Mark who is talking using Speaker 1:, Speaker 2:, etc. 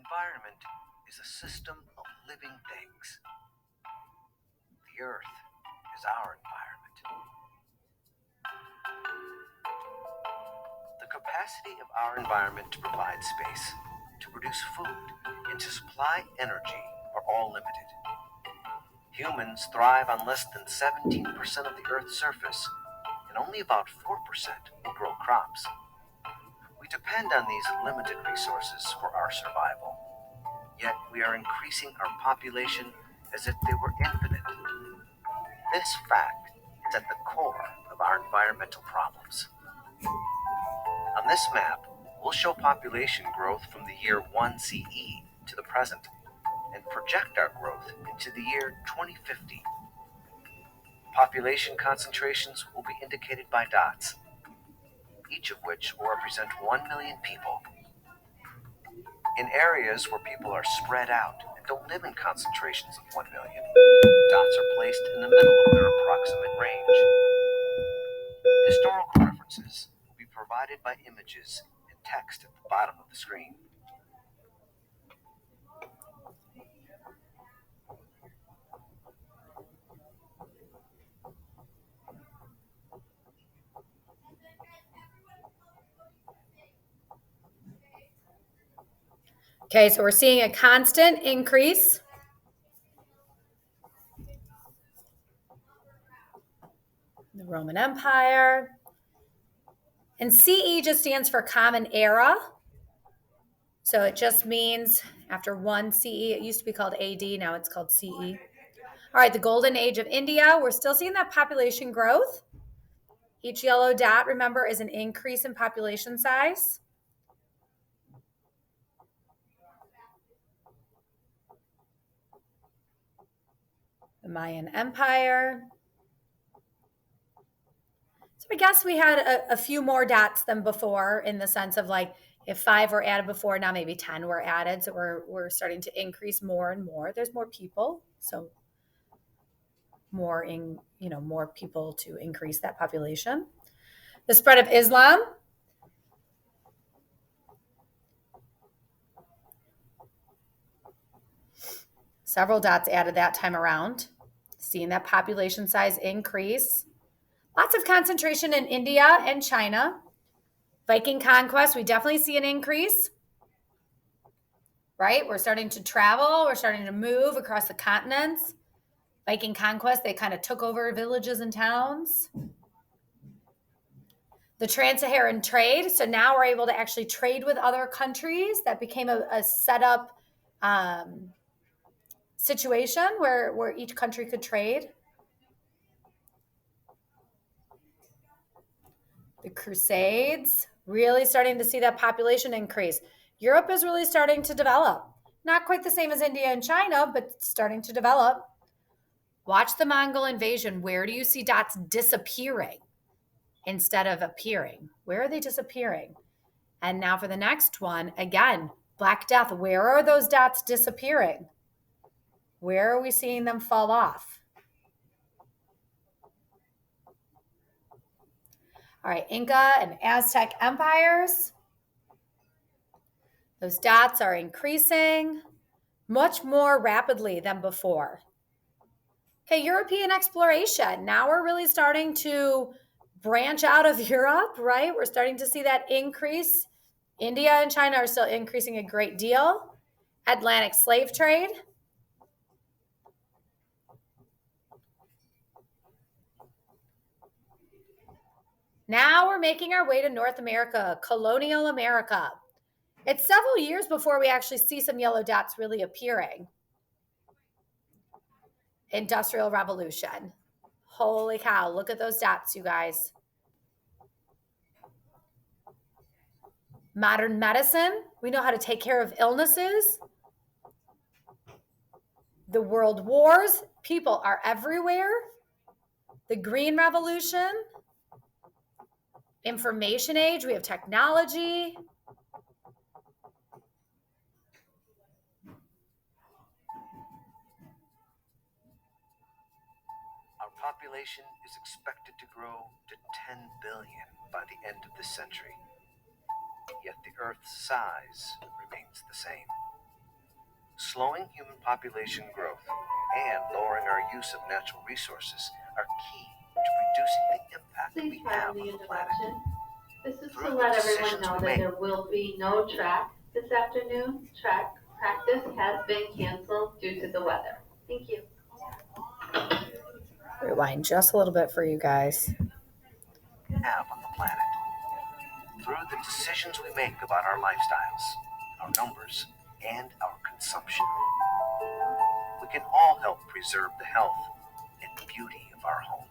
Speaker 1: environment is a system of living things. The Earth is our environment. The capacity of our environment to provide space, to produce food, and to supply energy are all limited. Humans thrive on less than 17% of the Earth's surface, and only about 4% will grow crops. We depend on these limited resources for our survival. Yet we are increasing our population as if they were infinite. This fact is at the core of our environmental problems. On this map, we'll show population growth from the year 1 CE to the present, and project our growth into the year 2050. Population concentrations will be indicated by dots, each of which will represent 1 million people. In areas where people are spread out and don't live in concentrations of 1 million, dots are placed in the middle of their approximate range. Historical references will be provided by images and text at the bottom of the screen.
Speaker 2: Okay, so we're seeing a constant increase. The Roman Empire. And CE just stands for Common Era. So it just means after 1 CE, it used to be called AD, now it's called CE. All right, the Golden Age of India, we're still seeing that population growth. Each yellow dot, remember, is an increase in population size. The Mayan Empire. So I guess we had a few more dots than before, in the sense of like, if 5 were added before, now maybe 10 were added. So we're starting to increase more and more. There's more people, so more people to increase that population. The spread of Islam. Several dots added that time around. Seeing that population size increase. Lots of concentration in India and China. Viking conquest, we definitely see an increase. Right? We're starting to travel. We're starting to move across the continents. Viking conquest, they kind of took over villages and towns. The trans-Saharan trade. So now we're able to actually trade with other countries. That became a set up situation where each country could trade. The Crusades, really starting to see that population increase. Europe is really starting to develop. Not quite the same as India and China, but starting to develop. Watch the Mongol invasion. Where do you see dots disappearing instead of appearing? Where are they disappearing? And now for the next one, again, Black Death. Where are those dots disappearing? Where are we seeing them fall off? All right, Inca and Aztec empires. Those dots are increasing much more rapidly than before. Okay, European exploration. Now we're really starting to branch out of Europe, right? We're starting to see that increase. India and China are still increasing a great deal. Atlantic slave trade. Now we're making our way to North America, colonial America. It's several years before we actually see some yellow dots really appearing. Industrial Revolution. Holy cow, look at those dots, you guys. Modern medicine, we know how to take care of illnesses. The world wars, people are everywhere. The Green Revolution. Information age, we have technology.
Speaker 1: Our population is expected to grow to 10 billion by the end of this century. Yet the Earth's size remains the same. Slowing human population growth and lowering our use of natural resources are key to reducing the impact
Speaker 3: Please
Speaker 1: we have
Speaker 3: pardon
Speaker 1: on
Speaker 3: the
Speaker 1: the planet.
Speaker 3: interruption. This is
Speaker 1: Through
Speaker 3: to
Speaker 1: the
Speaker 3: let everyone
Speaker 1: decisions
Speaker 3: know
Speaker 1: we
Speaker 3: that
Speaker 1: make,
Speaker 3: there will be no track this afternoon. Track practice has been canceled due to the weather. Thank you.
Speaker 2: Rewind just a little bit for you guys.
Speaker 1: have on the planet. Through the decisions we make about our lifestyles, our numbers, and our consumption, we can all help preserve the health and beauty of our home.